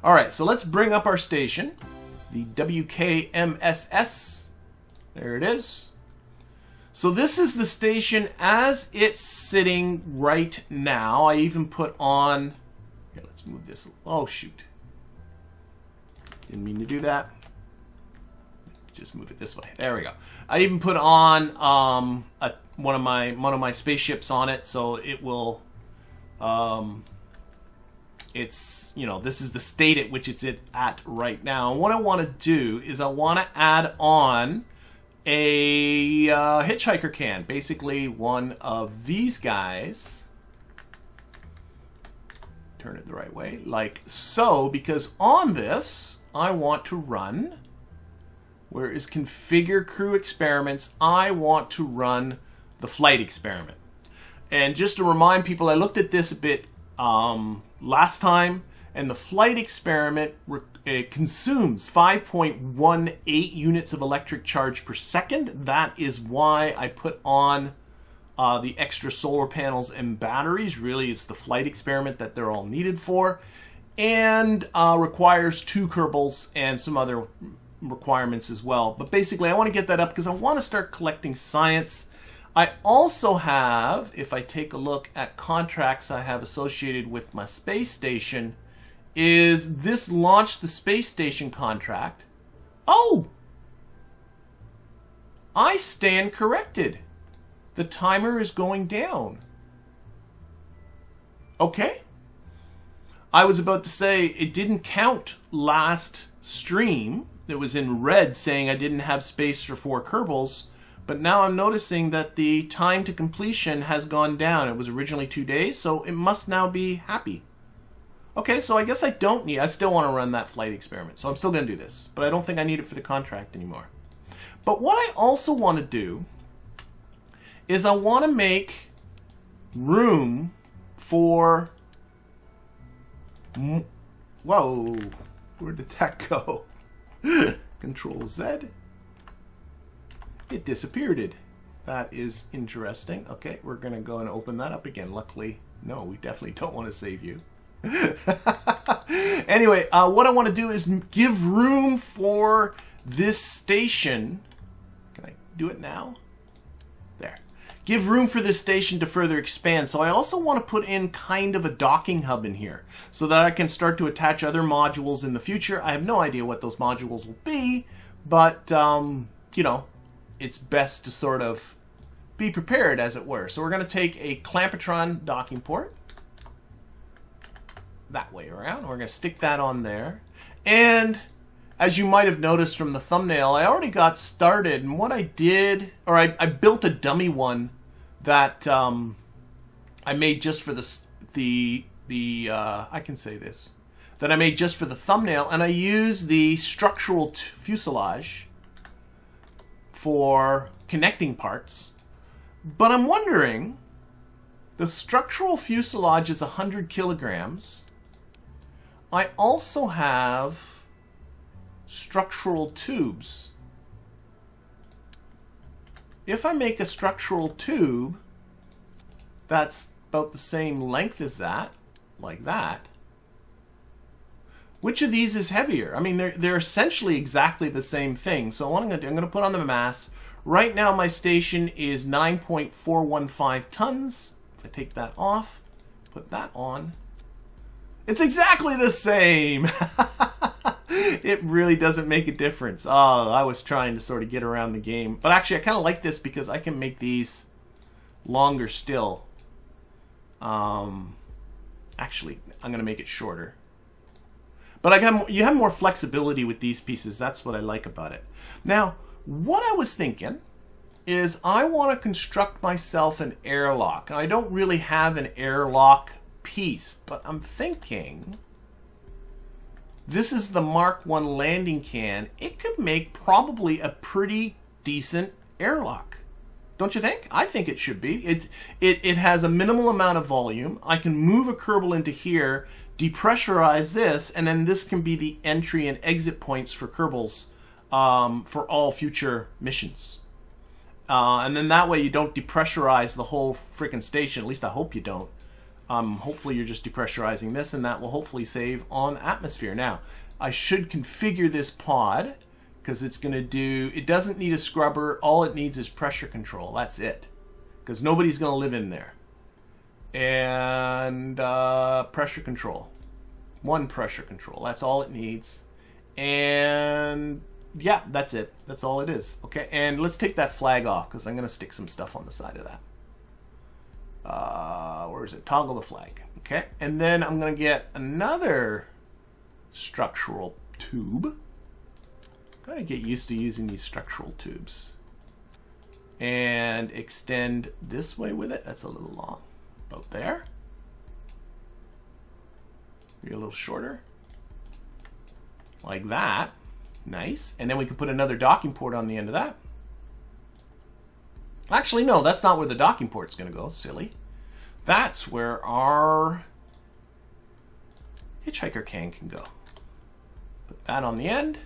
All right, so let's bring up our station, the WKMSS. There it is. So this is the station as it's sitting right now. I even put on, here, let's move this. Oh, shoot. Didn't mean to do that. Just move it this way. There we go. I even put on one of my spaceships on it, so it will. It's, you know, this is the state at which it's at right now. And what I want to do is I want to add on a hitchhiker can, basically one of these guys. Turn it the right way, like so, because on this I want to run, where is configure crew experiments, I want to run the flight experiment. And just to remind people, I looked at this a bit last time, and the flight experiment it consumes 5.18 units of electric charge per second. That is why I put on the extra solar panels and batteries. Really, it's the flight experiment that they're all needed for, and requires 2 Kerbals and some other requirements as well. But basically, I want to get that up because I want to start collecting science. I also have, if I take a look at contracts I have associated with my space station, is this launch the space station contract. Oh! I stand corrected. The timer is going down. Okay. I was about to say it didn't count last stream. It was in red saying I didn't have space for 4 Kerbals. But now I'm noticing that the time to completion has gone down. It was originally 2 days, so it must now be happy. Okay, so I guess I don't need... I still want to run that flight experiment, so I'm still going to do this. But I don't think I need it for the contract anymore. But what I also want to do is I want to make room for... Whoa, where did that go? Control Z. It disappeared. That is interesting. Okay, we're going to go and open that up again. Luckily, no, we definitely don't want to save you. Anyway, what I want to do is give room for this station. Can I do it now? There. Give room for this station to further expand. So I also want to put in kind of a docking hub in here so that I can start to attach other modules in the future. I have no idea what those modules will be, but, you know, it's best to sort of be prepared, as it were. So we're going to take a Clampetron docking port that way around. We're going to stick that on there. And as you might have noticed from the thumbnail, I already got started. And what I did, or I built a dummy one that I made just for I can say this, that I made just for the thumbnail. And I used the structural fuselage for connecting parts. But I'm wondering, the structural fuselage is 100 kilograms. I also have structural tubes. If I make a structural tube that's about the same length as that, like that, which of these is heavier? I mean, they're essentially exactly the same thing. So what I'm going to do, I'm going to put on the mass. Right now my station is 9.415 tons. If I take that off, put that on, it's exactly the same. It really doesn't make a difference. Oh, I was trying to sort of get around the game. But actually, I kind of like this because I can make these longer still. Actually, I'm going to make it shorter. But you have more flexibility with these pieces. That's what I like about it. Now, what I was thinking is I want to construct myself an airlock. And I don't really have an airlock piece, but I'm thinking this is the Mark I landing can. It could make probably a pretty decent airlock. Don't you think? I think it should be. It has a minimal amount of volume. I can move a Kerbal into here, depressurize this, and then this can be the entry and exit points for Kerbals for all future missions. And then that way you don't depressurize the whole frickin' station. At least I hope you don't. Hopefully you're just depressurizing this, and that will hopefully save on atmosphere. Now, I should configure this pod, because it's going to do, it doesn't need a scrubber, all it needs is pressure control, that's it. Because nobody's going to live in there. And pressure control. One pressure control, that's all it needs. And yeah, that's it. That's all it is. Okay, and let's take that flag off, because I'm going to stick some stuff on the side of that. Where is it? Toggle the flag. Okay, and then I'm going to get another structural tube. Got to get used to using these structural tubes. And extend this way with it. That's a little long. About there. Maybe a little shorter. Like that. Nice. And then we can put another docking port on the end of that. Actually, no, that's not where the docking port's going to go. Silly. That's where our hitchhiker can go. Put that on the end.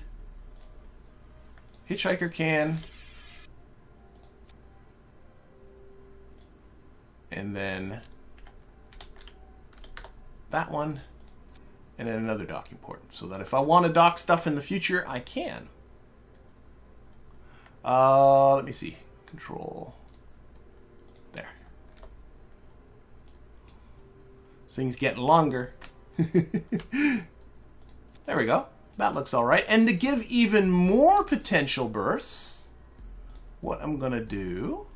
Hitchhiker can. And then that one. And then another docking port. So that if I want to dock stuff in the future, I can. Let me see. Control. There. This thing's getting longer. There we go. That looks all right. And to give even more potential bursts, what I'm going to do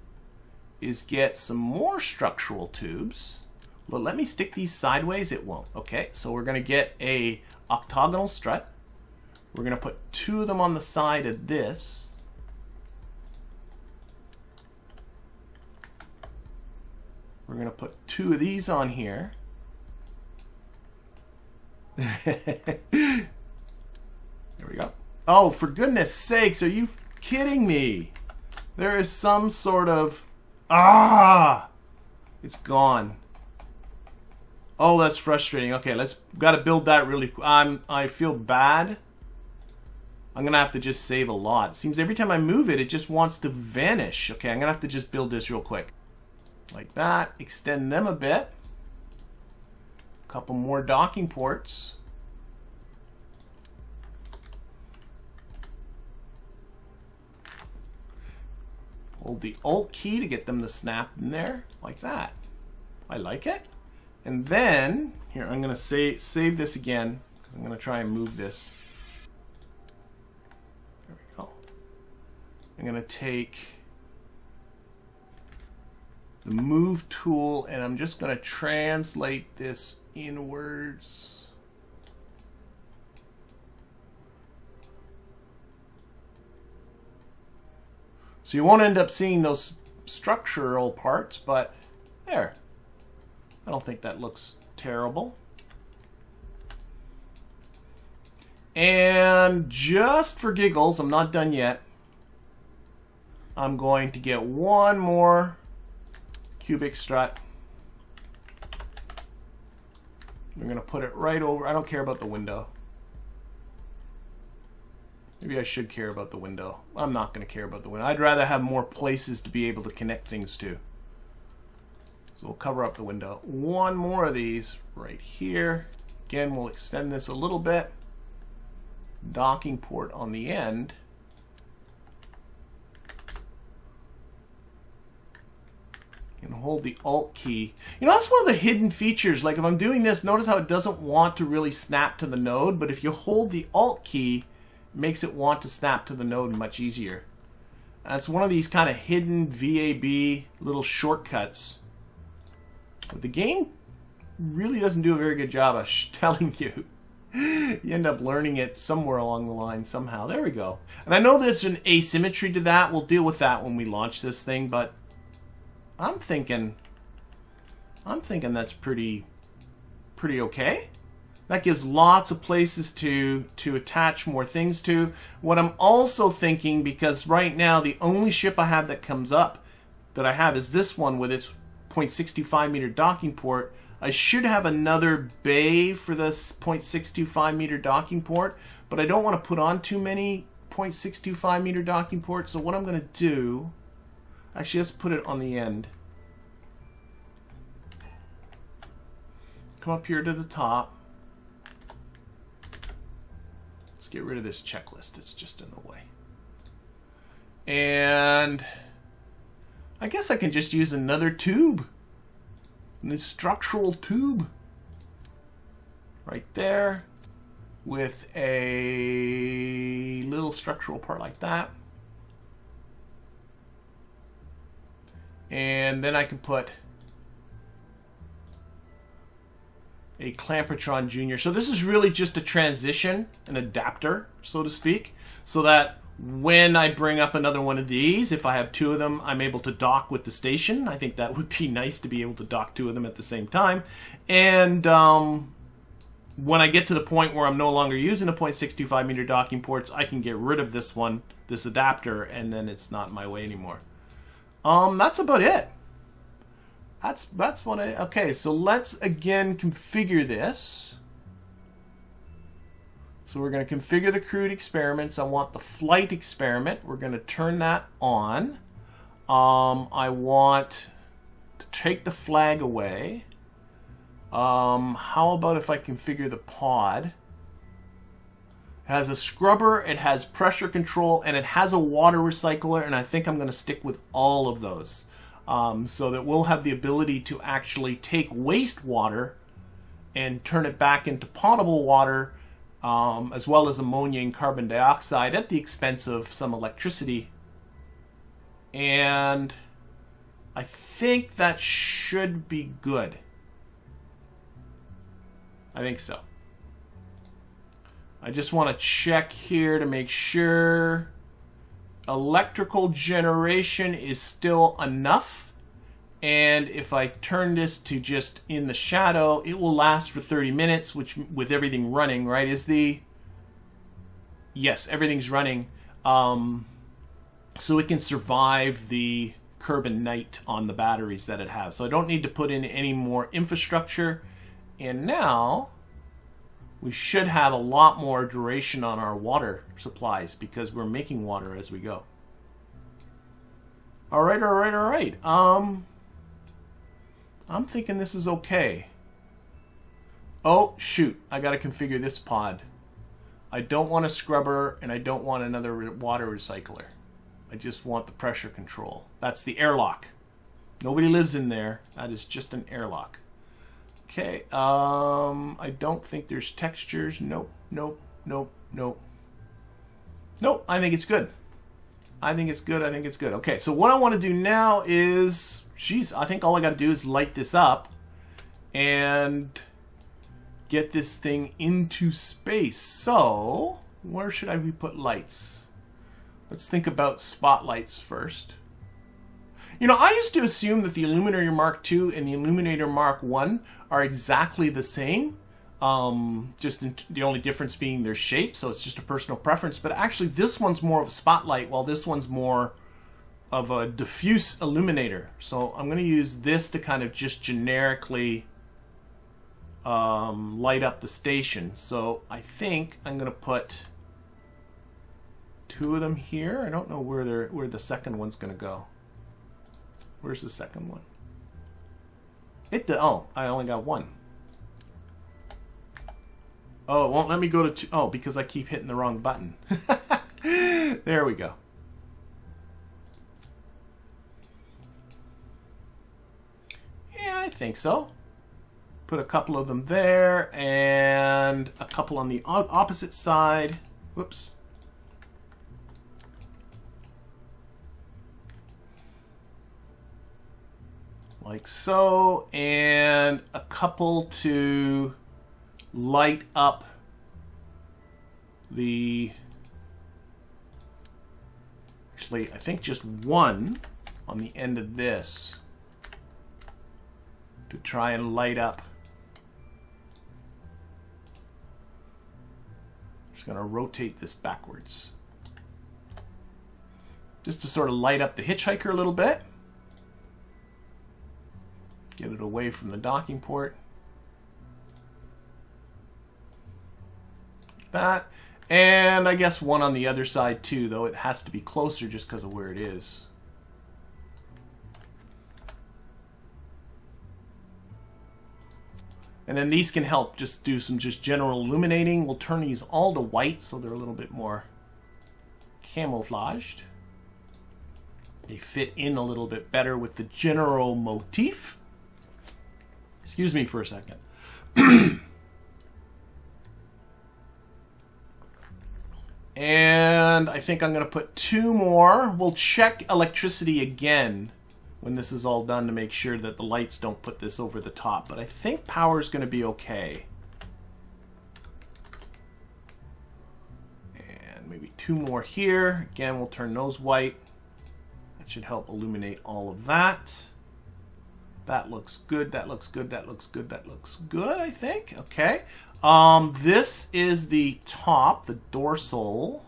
is get some more structural tubes. Well, let me stick these sideways. It won't. Okay, so we're going to get a octagonal strut. We're going to put 2 of them on the side of this. We're going to put 2 of these on here. There we go. Oh, for goodness sakes, are you kidding me? There is some sort of... It's gone. Oh, that's frustrating. Okay, got to build that really quick. I feel bad. I'm going to have to just save a lot. It seems every time I move it, it just wants to vanish. Okay, I'm going to have to just build this real quick. Like that. Extend them a bit. A couple more docking ports. Hold the Alt key to get them to snap in there. Like that. I like it. And then, here, I'm going to save this again. I'm going to try and move this. There we go. I'm going to take the move tool and I'm just going to translate this inwards. So you won't end up seeing those structural parts, but there. I don't think that looks terrible. And just for giggles, I'm not done yet. I'm going to get one more cubic strut. We're going to put it right over. I don't care about the window. Maybe I should care about the window. I'm not going to care about the window. I'd rather have more places to be able to connect things to. So we'll cover up the window. One more of these right here. Again, we'll extend this a little bit. Docking port on the end. And hold the Alt key. You know, that's one of the hidden features. Like if I'm doing this, notice how it doesn't want to really snap to the node, but if you hold the Alt key, it makes it want to snap to the node much easier. That's one of these kind of hidden VAB little shortcuts. But the game really doesn't do a very good job of telling you. You end up learning it somewhere along the line somehow. There we go. And I know there's an asymmetry to that. We'll deal with that when we launch this thing, but I'm thinking that's pretty okay. That gives lots of places to attach more things to. What I'm also thinking, because right now the only ship I have that comes up that I have is this one with its 0.625 meter docking port. I should have another bay for this 0.625 meter docking port, but I don't want to put on too many 0.625 meter docking ports. So what I'm going to do, actually let's put it on the end. come up here to the top. Let's get rid of this checklist. It's just in the way. And I guess I can just use another tube. A structural tube. Right there. With a little structural part like that. And then I can put a Clampertron Junior. So this is really just a transition, an adapter, so to speak, so that when I bring up another one of these, if I have two of them, I'm able to dock with the station. I think that would be nice to be able to dock two of them at the same time. And when I get to the point where I'm no longer using the 0.625 meter docking ports, I can get rid of this one, this adapter, and then it's not in my way anymore. That's about it. That's what I... Okay, so let's again configure this. So we're going to configure the crewed experiments. I want the flight experiment. We're going to turn that on. I want to take the flag away. How about if I configure the pod? It has a scrubber, it has pressure control, and it has a water recycler, and I think I'm going to stick with all of those. So that we'll have the ability to actually take wastewater and turn it back into potable water, as well as ammonia and carbon dioxide at the expense of some electricity. And I think that should be good. I think so. I just want to check here to make sure electrical generation is still enough. And if I turn this to just in the shadow, it will last for 30 minutes, which with everything running, right, is the... Yes, everything's running. So it can survive the Kerbal night on the batteries that it has. So I don't need to put in any more infrastructure. And now we should have a lot more duration on our water supplies because we're making water as we go. All right. I'm thinking this is okay. Oh, shoot. I got to configure this pod. I don't want a scrubber and I don't want another water recycler. I just want the pressure control. That's the airlock. Nobody lives in there. That is just an airlock. Okay, I don't think there's textures. Nope. Nope, I think it's good. I think it's good. Okay, so what I want to do now is, geez, I think all I got to do is light this up and get this thing into space. So, where should I put lights? Let's think about spotlights first. You know, I used to assume that the Illuminator Mark II and the Illuminator Mark I are exactly the same. The only difference being their shape, so it's just a personal preference. But actually, this one's more of a spotlight, while this one's more of a diffuse illuminator. So I'm going to use this to kind of just generically light up the station. So I think I'm going to put two of them here. I don't know where the second one's going to go. Where's the second one? Oh, I only got one. Oh, it won't let me go to two. Oh, because I keep hitting the wrong button. There we go. Yeah, I think so. Put a couple of them there and a couple on the opposite side. Whoops. Like so, and a couple to light up the, actually I think just one on the end of this to try and light up. Just going to rotate this backwards just to sort of light up the hitchhiker a little bit. Get it away from the docking port. Like that. And I guess one on the other side too, though it has to be closer just because of where it is. And then these can help just do some general illuminating. We'll turn these all to white so they're a little bit more camouflaged. They fit in a little bit better with the general motif. Excuse me for a second. And I think I'm going to put 2 more. We'll check electricity again when this is all done to make sure that the lights don't put this over the top. But I think power is going to be okay. And maybe 2 more here. Again, we'll turn those white. That should help illuminate all of that. That looks good, that looks good, that looks good, that looks good, I think. Okay. This is the top, the dorsal.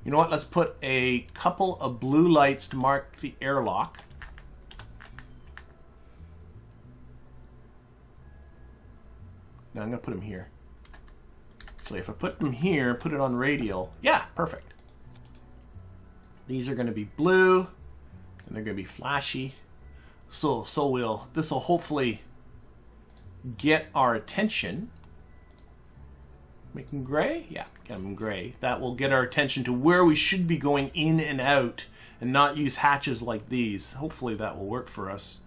You know what? Let's put a couple of blue lights to mark the airlock. Now I'm going to put them here. So if I put them here, put it on radial. Yeah, perfect. These are going to be blue, and they're going to be flashy. So this will hopefully get our attention. Make them gray? Yeah, get them gray. That will get our attention to where we should be going in and out and not use hatches like these. Hopefully that will work for us.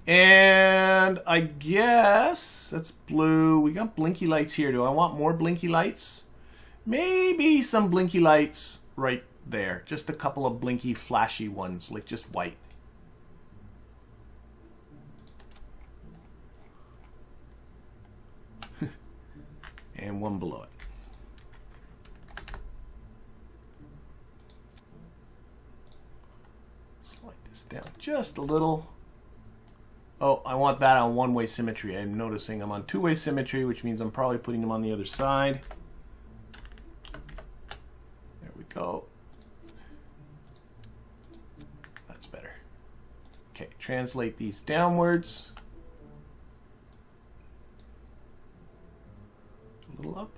And I guess that's blue. We got blinky lights here. Do I want more blinky lights? Maybe some blinky lights right there. Just a couple of blinky flashy ones, like just white. And one below it. Slide this down just a little. Oh, I want that on one-way symmetry. I'm noticing I'm on two-way symmetry, which means I'm probably putting them on the other side. There we go. That's better. Okay, translate these downwards. A little up.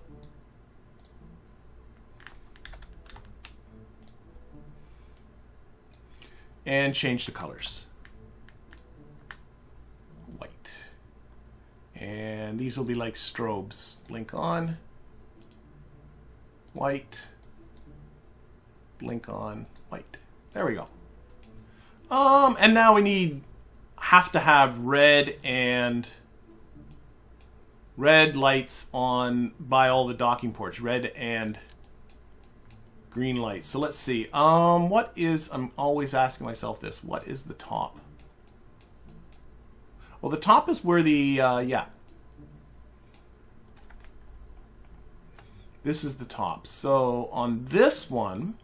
And change the colors. White. And these will be like strobes. Blink on. White. Blink on. White. There we go. And now we have to have red lights on by all the docking ports. Red and green lights. So let's see. I'm always asking myself this. What is the top? Well, the top is where the, yeah. This is the top. So on this one,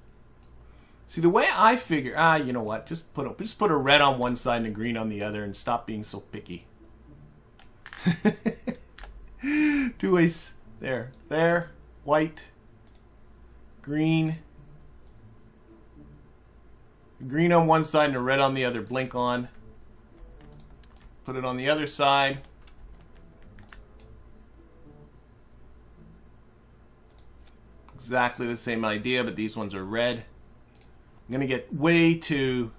see the way I figure, you know what? Just put a red on one side and a green on the other and stop being so picky. Two ways. There. White. Green. Green on one side and a red on the other. Blink on. Put it on the other side. Exactly the same idea, but these ones are red. I'm going to get way to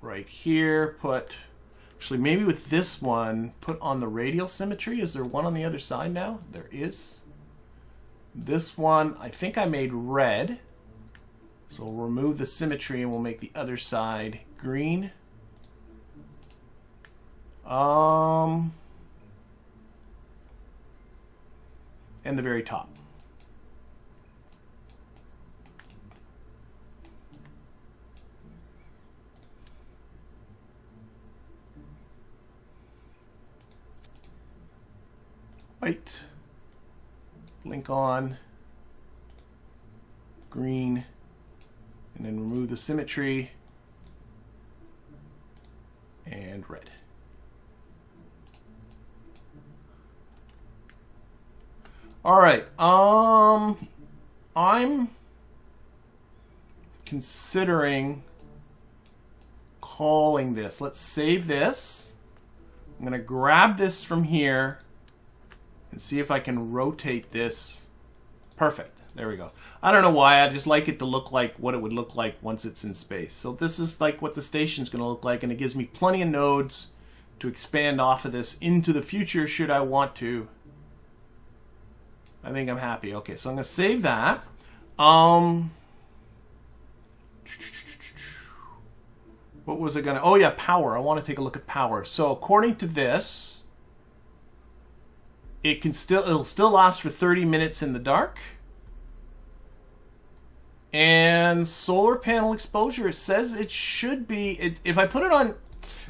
right here. Actually, maybe with this one, put on the radial symmetry. Is there one on the other side now? There is. This one, I think I made red. So we'll remove the symmetry and we'll make the other side green. And the very top. White, blink on, green, and then remove the symmetry, and red. All right, I'm considering calling this. Let's save this. I'm going to grab this from here and see if I can rotate this. Perfect. There we go. I don't know why. I just like it to look like what it would look like once it's in space. So this is like what the station's going to look like, and it gives me plenty of nodes to expand off of this into the future should I want to. I think I'm happy. Okay, so I'm going to save that. What was it going to... Oh, yeah, power. I want to take a look at power. So according to this, it'll still last for 30 minutes in the dark. And solar panel exposure, it says it should be... if I put it on...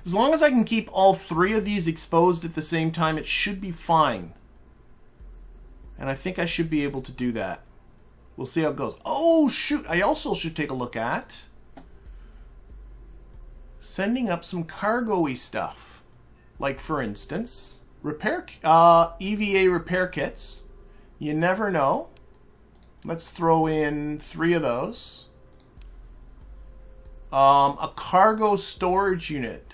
As long as I can keep all 3 of these exposed at the same time, it should be fine. And I think I should be able to do that. We'll see how it goes. Oh, shoot. I also should take a look at sending up some cargo-y stuff. Like, for instance, EVA repair kits. You never know. Let's throw in 3 of those. A cargo storage unit.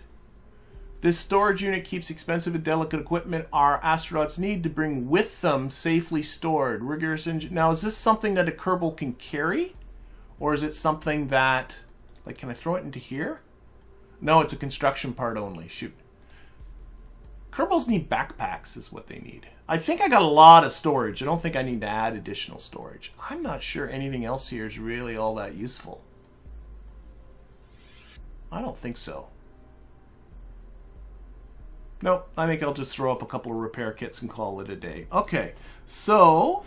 This storage unit keeps expensive and delicate equipment our astronauts need to bring with them safely stored. Rigorous Now, is this something that a Kerbal can carry? Or is it something that... Like, can I throw it into here? No, it's a construction part only. Shoot. Kerbals need backpacks is what they need. I think I got a lot of storage. I don't think I need to add additional storage. I'm not sure anything else here is really all that useful. I don't think so. Nope, I think I'll just throw up a couple of repair kits and call it a day. Okay, so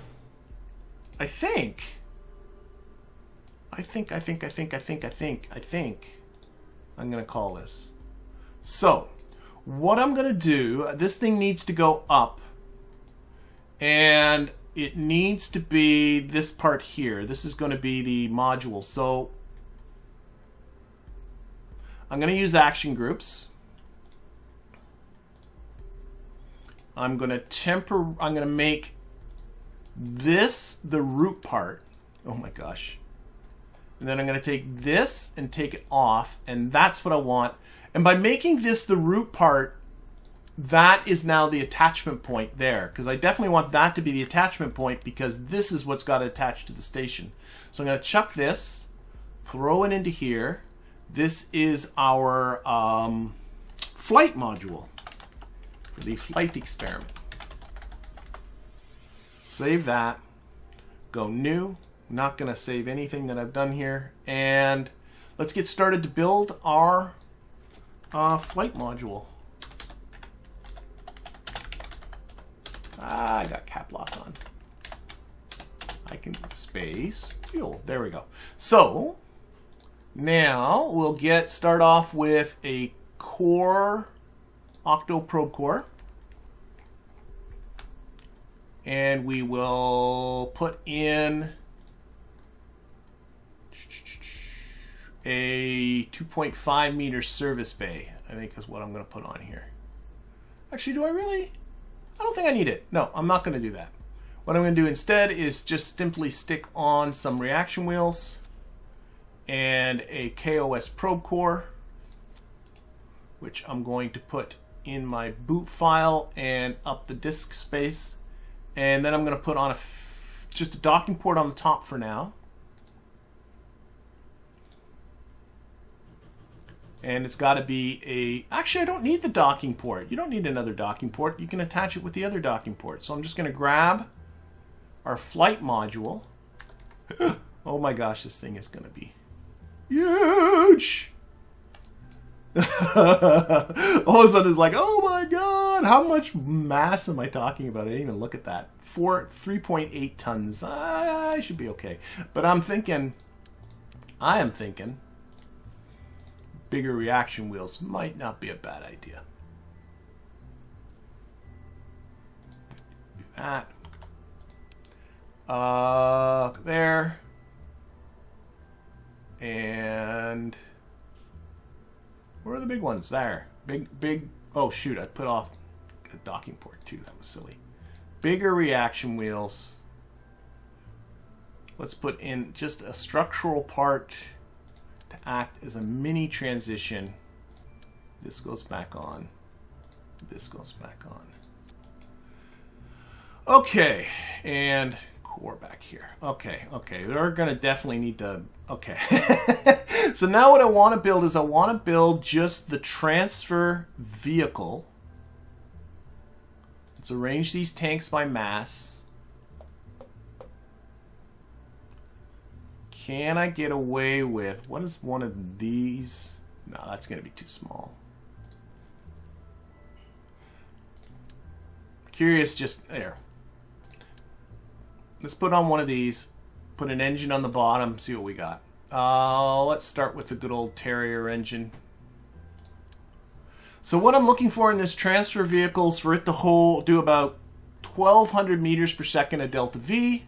I think I'm gonna call this. So what I'm gonna do, this thing needs to go up, and it needs to be this part here. This is going to be the module. So I'm going to use action groups. I'm going to make this the root part. Oh my gosh. And then I'm going to take this and take it off, and that's what I want. And by making this the root part, that is now the attachment point there, because I definitely want that to be the attachment point, because this is what's got to attach to the station. So I'm going to chuck this, throw it into here. This is our flight module for the flight experiment. Save that. Go new. Not going to save anything that I've done here. And let's get started to build our flight module. I got cap lock on. I can space fuel. There we go. So now we'll start off with a core, octo probe core, and we will put in a 2.5 meter service bay. I think is what I'm going to put on here. Actually, do I really? I don't think I need it. No, I'm not going to do that. What I'm going to do instead is just simply stick on some reaction wheels and a KOS probe core, which I'm going to put in my boot file and up the disk space. And then I'm going to put on just a docking port on the top for now. And it's got to be actually, I don't need the docking port. You don't need another docking port. You can attach it with the other docking port. So I'm just going to grab our flight module. Oh my gosh, this thing is going to be huge. All of a sudden it's like, oh my god, how much mass am I talking about? I didn't even look at that. 3.8 tons. I should be okay. But I am thinking bigger reaction wheels might not be a bad idea. Do that. There. And where are the big ones? There. Big. Oh shoot, I put off a docking port too. That was silly. Bigger reaction wheels. Let's put in just a structural part to act as a mini transition. This goes back on. This goes back on. Okay, and core back here. Okay, okay. We're going to definitely need to... Okay. So now what I want to build is I want to build just the transfer vehicle. Let's arrange these tanks by mass. Can I get away with... What is one of these? No, that's going to be too small. Curious, just there. Let's put on one of these. Put an engine on the bottom. See what we got. Let's start with the good old Terrier engine. So what I'm looking for in this transfer vehicle is for it to do about 1,200 meters per second of delta V,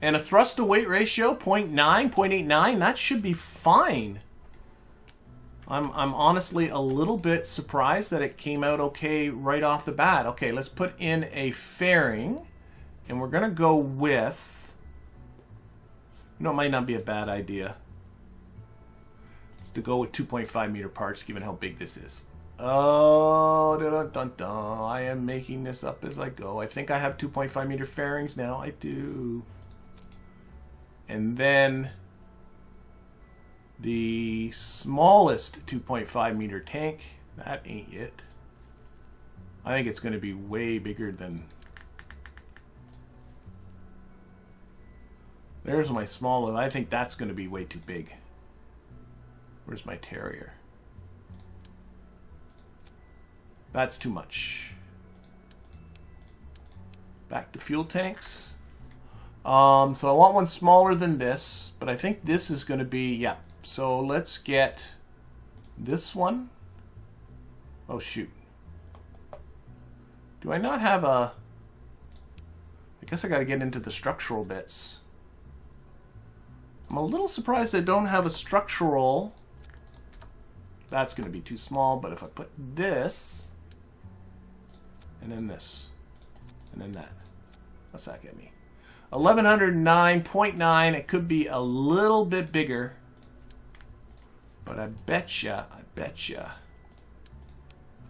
and a thrust to weight ratio 0.9, 0.89. That should be fine. I'm honestly a little bit surprised that it came out okay right off the bat. Okay, let's put in a fairing, and we're gonna go with, you know, it might not be a bad idea. It's to go with 2.5 meter parts, given how big this is. Oh, dun, dun, dun. I am making this up as I go. I think I have 2.5 meter fairings now. I do. And then the smallest 2.5 meter tank. That ain't it. I think it's going to be way bigger than... There's my smaller. I think that's going to be way too big. Where's my Terrier? That's too much. Back to fuel tanks. So I want one smaller than this, but I think this is going to be, yeah. So let's get this one. Oh, shoot. Do I not have a... I guess I got to get into the structural bits. I'm a little surprised I don't have a structural. That's going to be too small, but if I put this... and then this, and then that. What's that get me? 1109.9. It could be a little bit bigger, but I betcha, if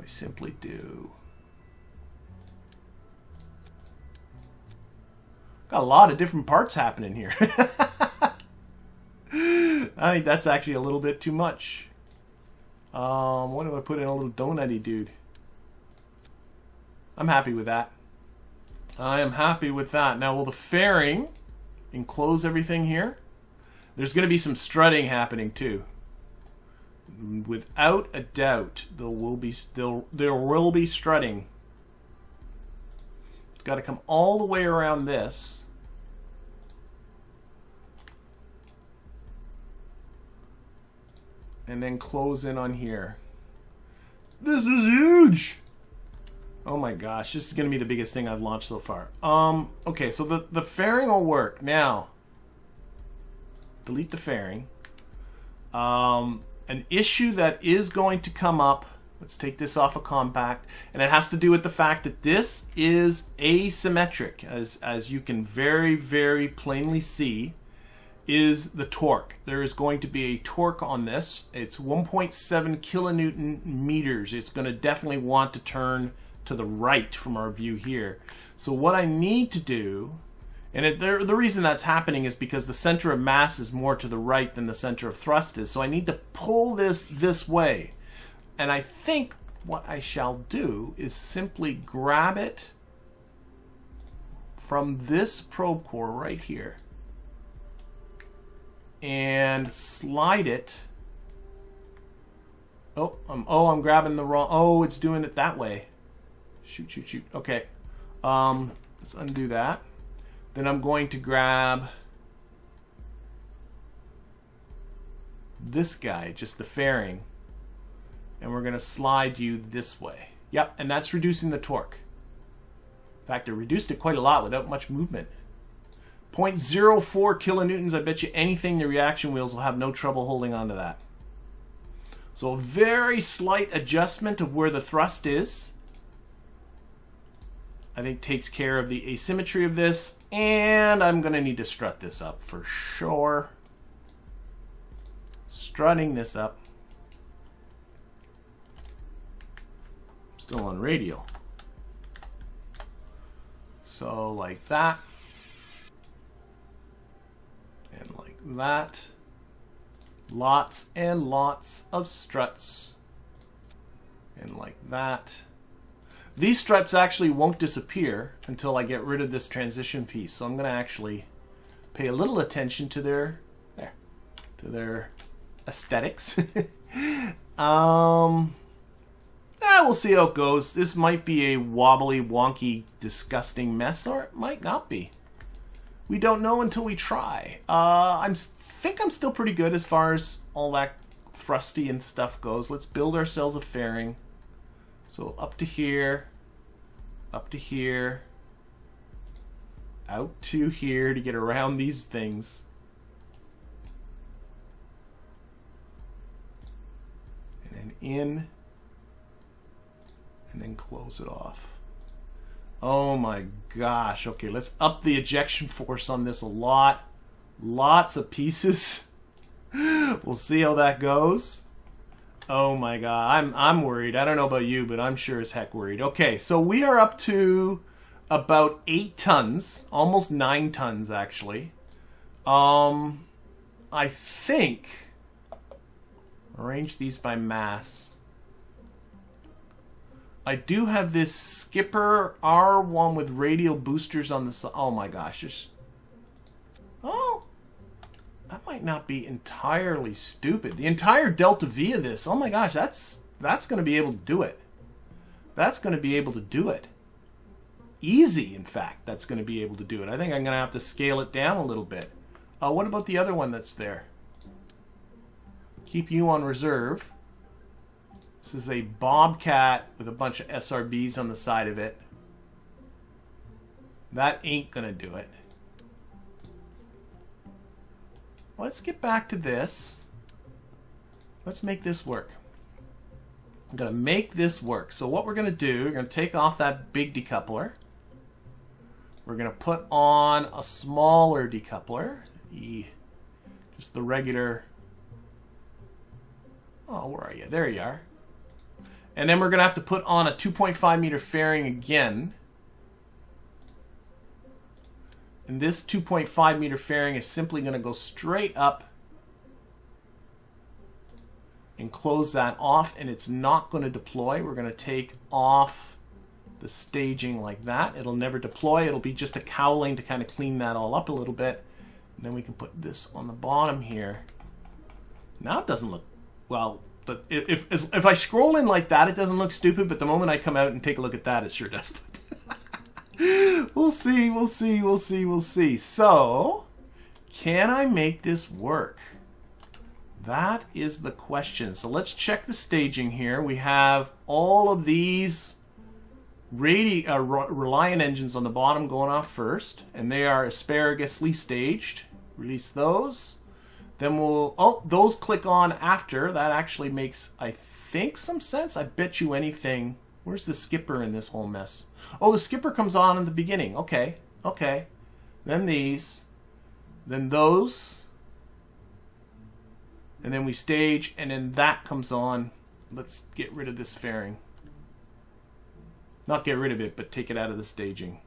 I simply do. Got a lot of different parts happening here. I think that's actually a little bit too much. What do I put in a little donutty dude? I'm happy with that. I am happy with that. Now, will the fairing enclose everything here? There's going to be some strutting happening too. Without a doubt, there will be strutting. It's got to come all the way around this. And then close in on here. This is huge! Oh my gosh, this is going to be the biggest thing I've launched so far. Okay, so the fairing will work. Now, delete the fairing. An issue that is going to come up, let's take this off of compact, and it has to do with the fact that this is asymmetric, as you can very, very plainly see, is the torque. There is going to be a torque on this. It's 1.7 kilonewton meters. It's going to definitely want to turn to the right from our view here. So what I need to do, and the reason that's happening is because the center of mass is more to the right than the center of thrust is. So I need to pull this way. And I think what I shall do is simply grab it from this probe core right here and slide it. Oh, I'm grabbing the wrong... Oh, it's doing it that way. Shoot. Okay. Let's undo that. Then I'm going to grab this guy, just the fairing, and we're going to slide you this way. Yep, and that's reducing the torque. In fact, it reduced it quite a lot without much movement. 0.04 kilonewtons. I bet you anything the reaction wheels will have no trouble holding on to that. So a very slight adjustment of where the thrust is, I think, takes care of the asymmetry of this, and I'm going to need to strut this up for sure. Strutting this up. Still on radial. So like that. that. Lots and lots of struts. And like that. These struts actually won't disappear until I get rid of this transition piece. So I'm going to actually pay a little attention to their aesthetics. We'll see how it goes. This might be a wobbly, wonky, disgusting mess, or it might not be. We don't know until we try. I think I'm still pretty good as far as all that thrusty and stuff goes. Let's build ourselves a fairing. So up to here, out to here to get around these things. And then in, and then close it off. Oh my gosh. Okay, let's up the ejection force on this a lot. Lots of pieces. We'll see how that goes. Oh my god, I'm worried. I don't know about you, but I'm sure as heck worried. Okay, so we are up to about 8 tons, almost 9 tons actually. I think arrange these by mass. I do have this Skipper R1 with radial boosters on the side. Oh my gosh, oh, that might not be entirely stupid. The entire Delta V of this, oh my gosh, that's going to be able to do it. That's going to be able to do it. Easy, in fact, that's going to be able to do it. I think I'm going to have to scale it down a little bit. What about the other one that's there? Keep you on reserve. This is a Bobcat with a bunch of SRBs on the side of it. That ain't going to do it. Let's get back to this. Let's make this work. I'm going to make this work. So what we're going to do, we're going to take off that big decoupler. We're going to put on a smaller decoupler. Just the regular. Oh, where are you? There you are. And then we're going to have to put on a 2.5 meter fairing again. And this 2.5 meter fairing is simply going to go straight up and close that off, and it's not going to deploy. We're going to take off the staging like that. It'll never deploy. It'll be just a cowling to kind of clean that all up a little bit. And then we can put this on the bottom here. Now it doesn't look, well, but if I scroll in like that, it doesn't look stupid, but the moment I come out and take a look at that, it sure does. We'll see, we'll see, we'll see, we'll see. So, can I make this work? That is the question. So let's check the staging here. We have all of these Reliant engines on the bottom going off first, and they are asparagously staged. Release those. Then we'll, oh, those click on after. That actually makes, I think, some sense. I bet you anything. Where's the skipper in this whole mess? Oh, the skipper comes on in the beginning. Okay, okay. Then these. Then those. And then we stage, and then that comes on. Let's get rid of this fairing. Not get rid of it, but take it out of the staging.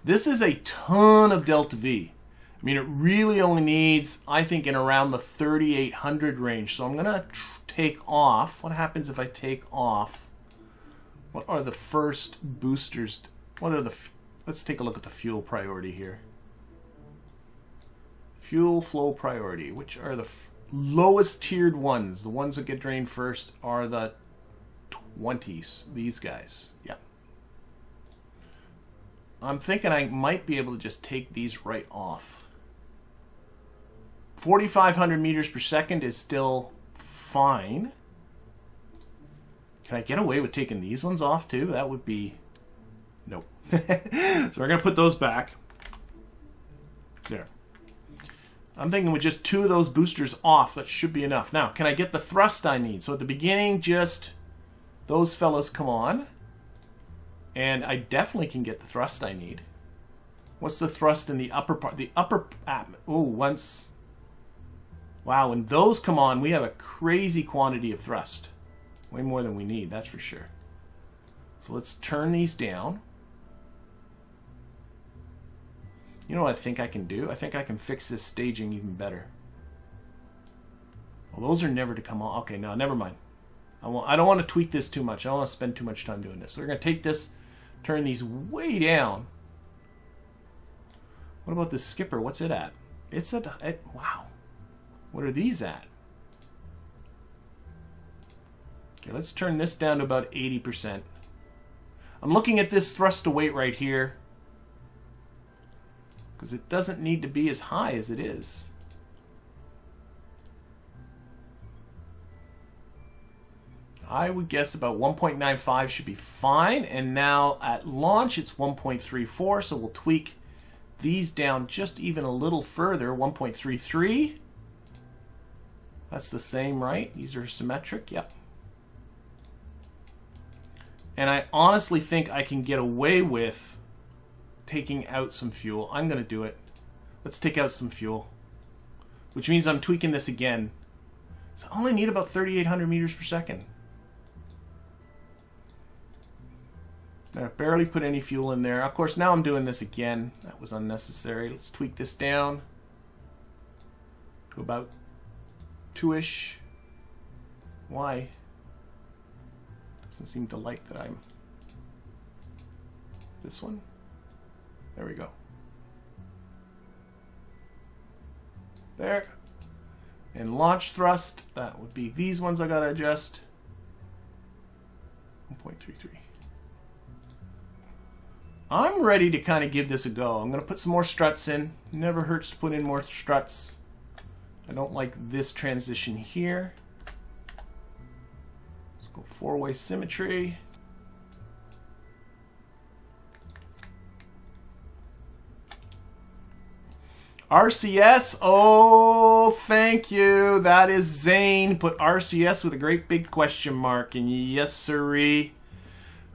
This is a ton of Delta V. I mean, it really only needs, I think, in around the 3800 range. So I'm going to take off. What happens if I take off? What are the first boosters? What are the... Let's take a look at the fuel priority here. Fuel flow priority. Which are the lowest tiered ones? The ones that get drained first are the 20s. These guys. Yeah. I'm thinking I might be able to just take these right off. 4,500 meters per second is still fine. Can I get away with taking these ones off too? That would be... Nope. So we're going to put those back. There. I'm thinking with just 2 of those boosters off, that should be enough. Now, can I get the thrust I need? So at the beginning, just those fellas come on. And I definitely can get the thrust I need. What's the thrust in the upper part? The upper... Oh, once... Wow, when those come on, we have a crazy quantity of thrust. Way more than we need, that's for sure. So let's turn these down. You know what I think I can do? I think I can fix this staging even better. Well, those are never to come on. Okay, no, never mind. I don't want to tweak this too much. I don't want to spend too much time doing this. So we're going to take this, turn these way down. What about this skipper? What's it at? It's at... wow. What are these at? Okay, let's turn this down to about 80%. I'm looking at this thrust to weight right here, because it doesn't need to be as high as it is. I would guess about 1.95 should be fine. And now at launch it's 1.34, so we'll tweak these down just even a little further. 1.33. That's the same, right? These are symmetric. Yep. And I honestly think I can get away with taking out some fuel. I'm going to do it. Let's take out some fuel, which means I'm tweaking this again. So I only need about 3,800 meters per second. I barely put any fuel in there. Of course, now I'm doing this again. That was unnecessary. Let's tweak this down to about 2-ish. Why? Doesn't seem to like that I'm... This one? There we go. There. And launch thrust, that would be these ones I gotta adjust. 1.33. I'm ready to kind of give this a go. I'm going to put some more struts in. Never hurts to put in more struts. I don't like this transition here. Let's go 4-way symmetry. RCS, oh, thank you. That is Zane. Put RCS with a great big question mark. And yes, sirree.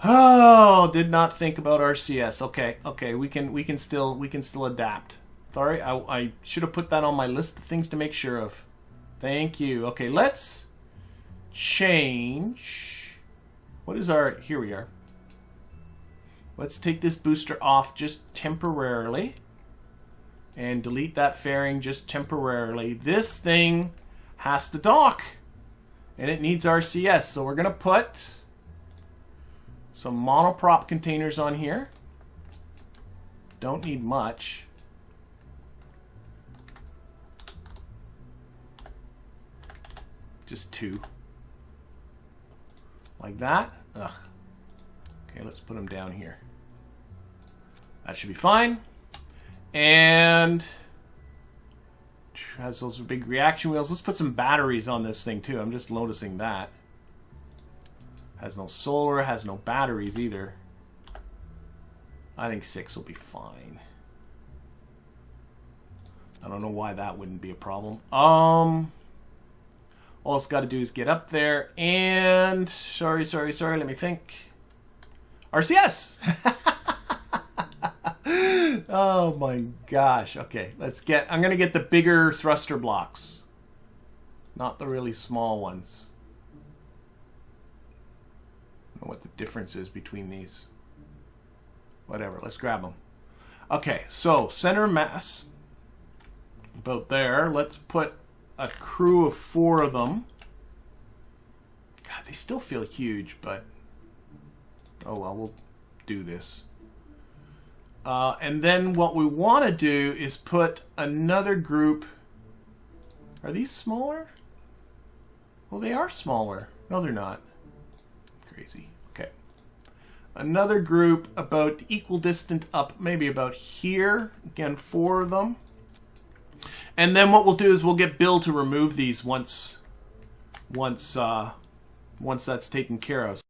Oh, did not think about RCS. Okay, okay, we can still adapt. Sorry, I should have put that on my list of things to make sure of. Thank you. Okay, let's change. What is our... Here we are. Let's take this booster off just temporarily. And delete that fairing just temporarily. This thing has to dock. And it needs RCS. So we're going to put some monoprop containers on here. Don't need much. Just 2. Like that. Ugh. Okay, let's put them down here. That should be fine. And has those big reaction wheels. Let's put some batteries on this thing too. I'm just noticing that. Has no solar, has no batteries either. I think 6 will be fine. I don't know why that wouldn't be a problem. All it's got to do is get up there and... Sorry, let me think. RCS! Oh my gosh. Okay, I'm going to get the bigger thruster blocks. Not the really small ones. I don't know what the difference is between these. Whatever, let's grab them. Okay, so center mass. About there. Let's put a crew of 4 of them. God, they still feel huge, but... Oh well, we'll do this. And then what we want to do is put another group. Are these smaller? Well, they are smaller. No, they're not. Crazy. Okay. Another group about equal distant up, maybe about here. Again, 4 of them. And then what we'll do is we'll get Bill to remove these once that's taken care of.